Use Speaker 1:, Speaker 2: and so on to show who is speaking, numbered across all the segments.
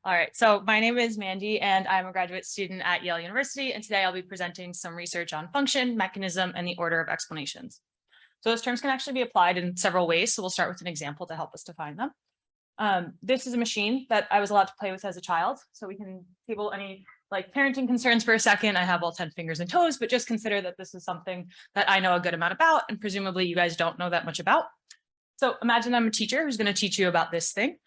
Speaker 1: All right, so my name is Mandy and I'm a graduate student at Yale University, and today I'll be presenting some research on function, mechanism, and the order of explanations. So those terms can actually be applied in several ways, so we'll start with an example to help us define them. This is a machine that I was allowed to play with as a child, so we can table any parenting concerns for a second. I have all 10 fingers and toes, but just consider that this is something that I know a good amount about, and presumably you guys don't know that much about. So imagine I'm a teacher who's going to teach you about this thing.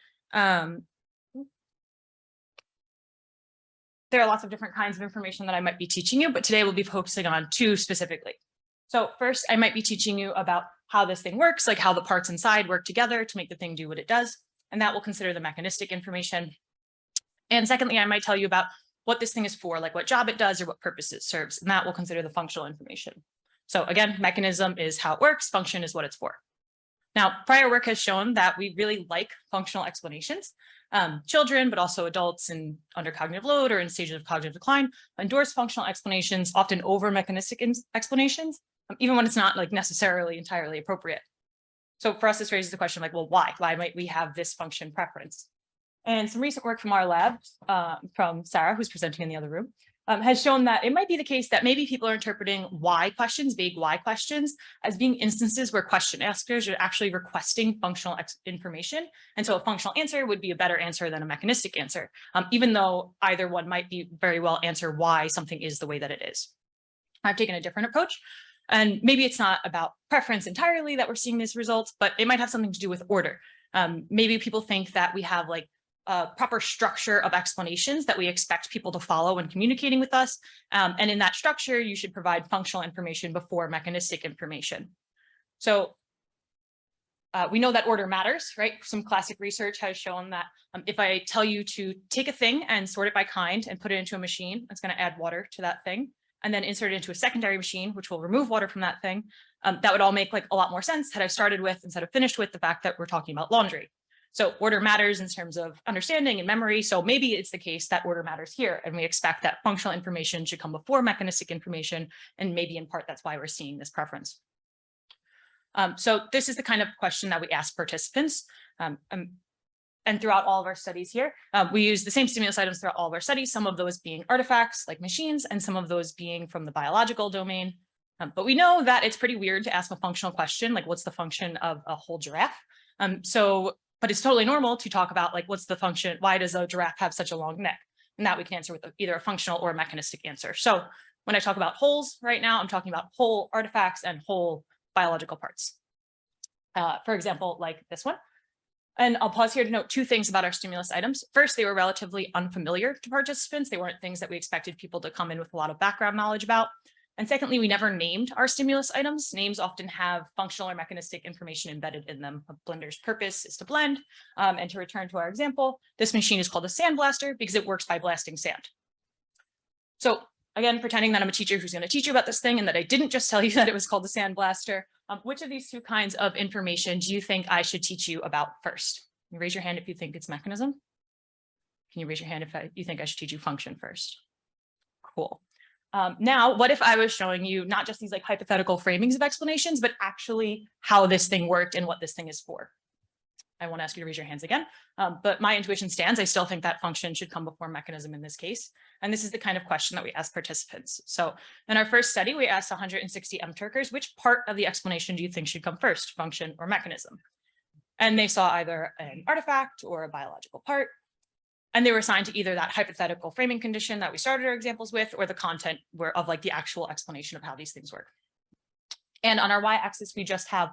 Speaker 1: There are lots of different kinds of information that I might be teaching you, but today we'll be focusing on two specifically. So first, I might be teaching you about how this thing works, like how the parts inside work together to make the thing do what it does. And that will consider the mechanistic information. And secondly, I might tell you about what this thing is for, like what job it does or what purpose it serves. And that will consider the functional information. So again, mechanism is how it works, function is what it's for. Now, prior work has shown that we really like functional explanations. Children, but also adults under cognitive load or in stages of cognitive decline, endorse functional explanations often over mechanistic explanations, even when it's not necessarily entirely appropriate. So for us, this raises the question well, why? Why might we have this function preference? And some recent work from our lab, from Sarah, who's presenting in the other room, has shown that it might be the case that maybe people are interpreting why questions, vague why questions, as being instances where question askers are actually requesting functional information. And so a functional answer would be a better answer than a mechanistic answer, even though either one might be very well answer why something is the way that it is. I've taken a different approach. And maybe it's not about preference entirely that we're seeing these results, but it might have something to do with order. Maybe people think that we have proper structure of explanations that we expect people to follow when communicating with us. And in that structure, you should provide functional information before mechanistic information. So we know that order matters, right? Some classic research has shown that if I tell you to take a thing and sort it by kind and put it into a machine, it's going to add water to that thing, and then insert it into a secondary machine, which will remove water from that thing, that would all make a lot more sense had I started with instead of finished with the fact that we're talking about laundry. So order matters in terms of understanding and memory. So maybe it's the case that order matters here, and we expect that functional information should come before mechanistic information. And maybe in part, that's why we're seeing this preference. So this is the kind of question that we ask participants. And throughout all of our studies here, we use the same stimulus items throughout all of our studies, some of those being artifacts like machines, and some of those being from the biological domain. But we know that it's pretty weird to ask a functional question, like what's the function of a whole giraffe? But it's totally normal to talk about what's the function, why does a giraffe have such a long neck? And that we can answer with either a functional or a mechanistic answer. So when I talk about wholes right now, I'm talking about whole artifacts and whole biological parts. For example, like this one. And I'll pause here to note two things about our stimulus items. First, they were relatively unfamiliar to participants. They weren't things that we expected people to come in with a lot of background knowledge about. And secondly, we never named our stimulus items. Names often have functional or mechanistic information embedded in them. A blender's purpose is to blend. And to return to our example, this machine is called a sandblaster because it works by blasting sand. So again, pretending that I'm a teacher who's going to teach you about this thing and that I didn't just tell you that it was called a sandblaster, which of these two kinds of information do you think I should teach you about first? Can you raise your hand if you think it's mechanism? Can you raise your hand if you think I should teach you function first? Cool. Now, what if I was showing you not just these hypothetical framings of explanations, but actually how this thing worked and what this thing is for? I won't ask you to raise your hands again, but my intuition stands. I still think that function should come before mechanism in this case. And this is the kind of question that we ask participants. So in our first study, we asked 160 MTurkers, which part of the explanation do you think should come first, function or mechanism? And they saw either an artifact or a biological part. And they were assigned to either that hypothetical framing condition that we started our examples with, or the content of the actual explanation of how these things work. And on our y-axis, we just have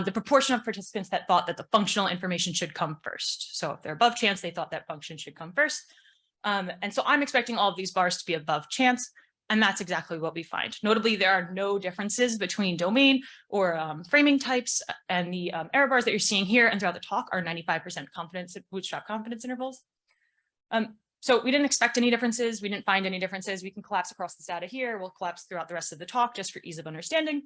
Speaker 1: the proportion of participants that thought that the functional information should come first. So if they're above chance, they thought that function should come first. And so I'm expecting all of these bars to be above chance. And that's exactly what we find. Notably, there are no differences between domain or framing types. And the error bars that you're seeing here and throughout the talk are 95% confidence, bootstrap confidence intervals. So we didn't expect any differences. We didn't find any differences. We can collapse across this data here. We'll collapse throughout the rest of the talk just for ease of understanding.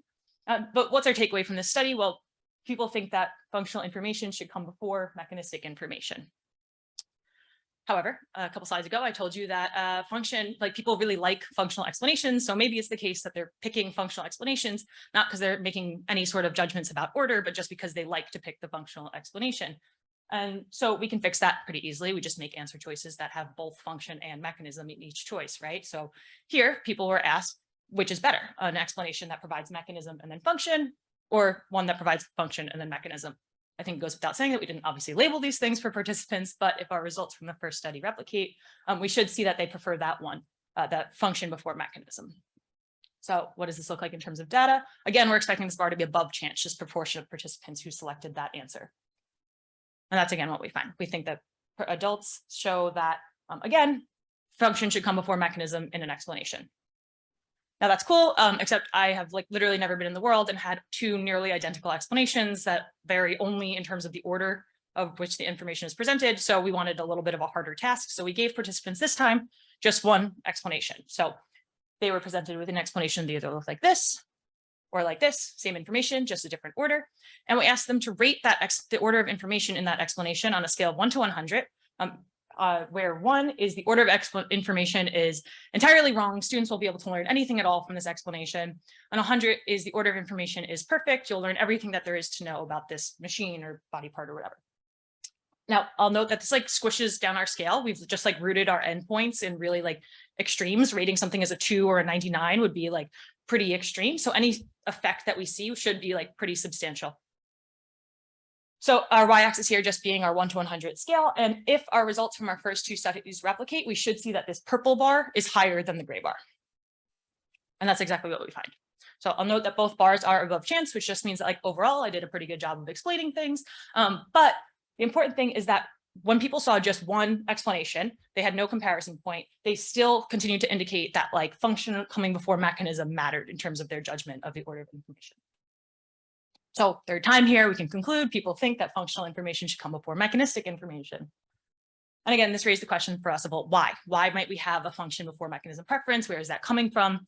Speaker 1: But what's our takeaway from this study? Well, people think that functional information should come before mechanistic information. However, a couple slides ago, I told you that people really like functional explanations. So maybe it's the case that they're picking functional explanations, not because they're making any sort of judgments about order, but just because they like to pick the functional explanation. And so we can fix that pretty easily. We just make answer choices that have both function and mechanism in each choice, right? So here people were asked, which is better, an explanation that provides mechanism and then function, or one that provides function and then mechanism. I think it goes without saying that we didn't obviously label these things for participants, but if our results from the first study replicate, we should see that they prefer that one, that function before mechanism. So what does this look like in terms of data? Again, we're expecting this bar to be above chance, just proportion of participants who selected that answer. And that's, again, what we find. We think that adults show that, again, function should come before mechanism in an explanation. Now that's cool, except I have literally never been in the world and had two nearly identical explanations that vary only in terms of the order of which the information is presented. So we wanted a little bit of a harder task. So we gave participants this time just one explanation. So they were presented with an explanation that either looked like this or like this, same information, just a different order. And we asked them to rate the order of information in that explanation on a scale of 1 to 100, where 1 is the order of information is entirely wrong. Students will be able to learn anything at all from this explanation. And 100 is the order of information is perfect. You'll learn everything that there is to know about this machine or body part or whatever. Now, I'll note that this squishes down our scale. We've just rooted our endpoints in really extremes. Rating something as a 2 or a 99 would be pretty extreme. So any effect that we see should be pretty substantial. So our y-axis here just being our 1 to 100 scale. And if our results from our first two studies replicate, we should see that this purple bar is higher than the gray bar. And that's exactly what we find. So I'll note that both bars are above chance, which just means that overall, I did a pretty good job of explaining things. But the important thing is that when people saw just one explanation, they had no comparison point, they still continued to indicate that function coming before mechanism mattered in terms of their judgment of the order of information. So third time here, we can conclude people think that functional information should come before mechanistic information. And again, this raised the question for us about why. Why might we have a function before mechanism preference? Where is that coming from?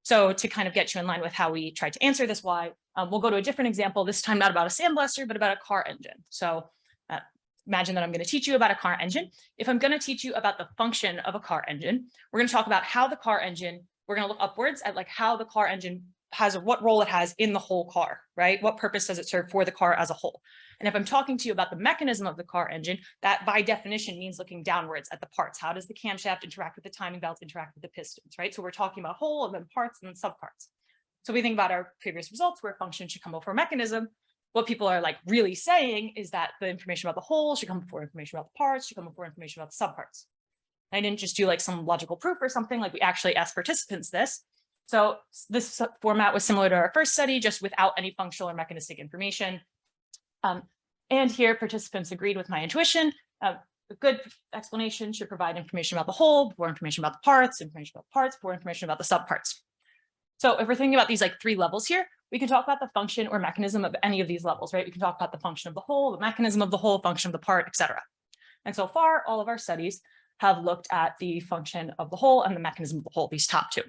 Speaker 1: So to kind of get you in line with how we tried to answer this why, we'll go to a different example, this time not about a sandblaster, but about a car engine. So imagine that I'm going to teach you about a car engine. If I'm going to teach you about the function of a car engine, we're going to talk about how the car engine, we're going to look upwards at how the car engine has, what role it has in the whole car, right? What purpose does it serve for the car as a whole? And if I'm talking to you about the mechanism of the car engine, that by definition means looking downwards at the parts. How does the camshaft interact with the timing belts, interact with the pistons, right? So we're talking about whole and then parts and then subparts. So we think about our previous results where function should come before mechanism. What people are really saying is that the information about the whole should come before information about the parts, should come before information about the subparts. I didn't just do some logical proof or something, we actually asked participants this. So this format was similar to our first study, just without any functional or mechanistic information. And here participants agreed with my intuition. A good explanation should provide information about the whole before information about the parts, information about parts before information about the subparts. So if we're thinking about these 3 levels here, we can talk about the function or mechanism of any of these levels, right? We can talk about the function of the whole, the mechanism of the whole, function of the part, etc. And so far, all of our studies have looked at the function of the whole and the mechanism of the whole, these top 2.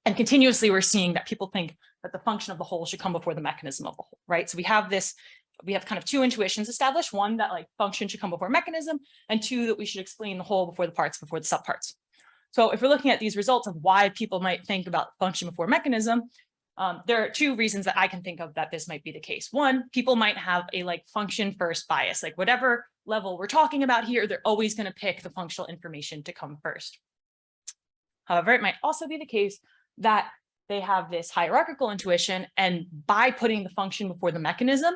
Speaker 1: And continuously, we're seeing that people think that the function of the whole should come before the mechanism of the whole, right? So we have kind of 2 intuitions established, one that function should come before mechanism, and 2 that we should explain the whole before the parts, before the subparts. So if we're looking at these results of why people might think about function before mechanism, there are 2 reasons that I can think of that this might be the case. One, people might have a function first bias, whatever level we're talking about here, they're always going to pick the functional information to come first. However, it might also be the case that they have this hierarchical intuition, and by putting the function before the mechanism,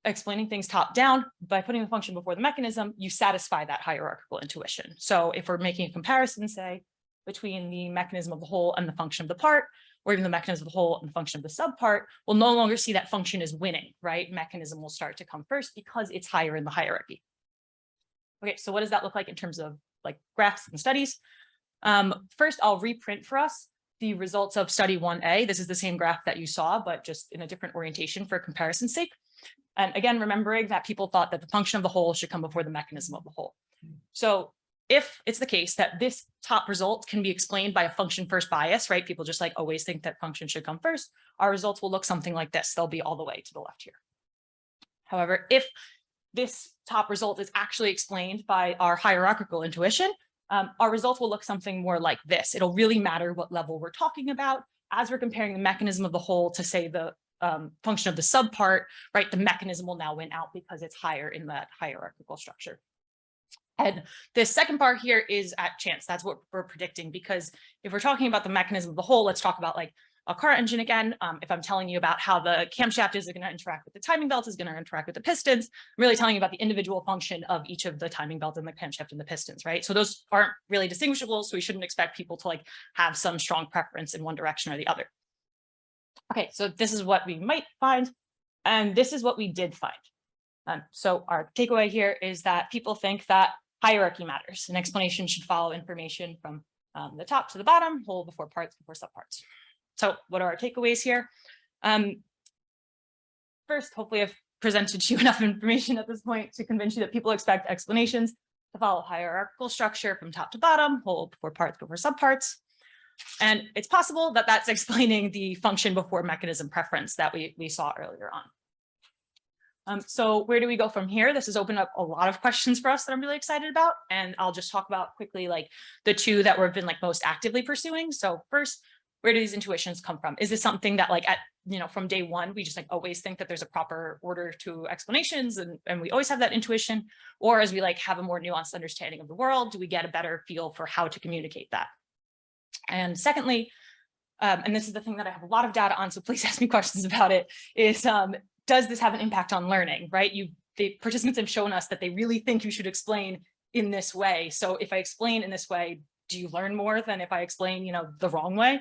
Speaker 1: explaining things top down, by putting the function before the mechanism, you satisfy that hierarchical intuition. So if we're making a comparison, say, between the mechanism of the whole and the function of the part, or even the mechanism of the whole and the function of the subpart, we'll no longer see that function is winning, right? Mechanism will start to come first because it's higher in the hierarchy. Okay, so what does that look like in terms of graphs and studies? First, I'll reprint for us the results of study 1A. This is the same graph that you saw, but just in a different orientation for comparison's sake. And again, remembering that people thought that the function of the whole should come before the mechanism of the whole. So if it's the case that this top result can be explained by a function first bias, right? People just always think that function should come first. Our results will look something like this. They'll be all the way to the left here. However, if this top result is actually explained by our hierarchical intuition, our results will look something more like this. It'll really matter what level we're talking about as we're comparing the mechanism of the whole to, say, the function of the subpart, right, the mechanism will now win out because it's higher in that hierarchical structure. And this second part here is at chance. That's what we're predicting, because if we're talking about the mechanism of the whole, let's talk about like a car engine again. If I'm telling you about how the camshaft is going to interact with the timing belt, is going to interact with the pistons, I'm really telling you about the individual function of each of the timing belt and the camshaft and the pistons, right? So those aren't really distinguishable, so we shouldn't expect people to like have some strong preference in one direction or the other. Okay, so this is what we might find, and this is what we did find. So our takeaway here is that people think that hierarchy matters. An explanation should follow information from the top to the bottom, whole before parts before subparts. So what are our takeaways here? First, hopefully I've presented you enough information at this point to convince you that people expect explanations to follow hierarchical structure from top to bottom, whole before parts before subparts. And it's possible that that's explaining the function before mechanism preference that we saw earlier on. So where do we go from here? This has opened up a lot of questions for us that I'm really excited about. And I'll just talk about quickly like the two that we've been like most actively pursuing. So first, where do these intuitions come from? Is this something that like from day one, we just like always think that there's a proper order to explanations and we always have that intuition? Or as we like have a more nuanced understanding of the world, do we get a better feel for how to communicate that? And secondly, and this is the thing that I have a lot of data on, so please ask me questions about it, is does this have an impact on learning, right? The participants have shown us that they really think you should explain in this way. So if I explain in this way, do you learn more than if I explain, the wrong way?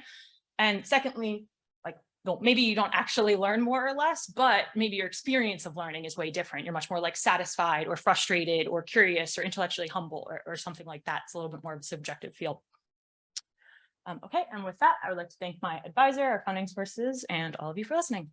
Speaker 1: And secondly, like, well, maybe you don't actually learn more or less, but maybe your experience of learning is way different. You're much more like satisfied or frustrated or curious or intellectually humble or something like that. It's a little bit more of a subjective field. Okay, and with that, I would like to thank my advisor, our funding sources, and all of you for listening.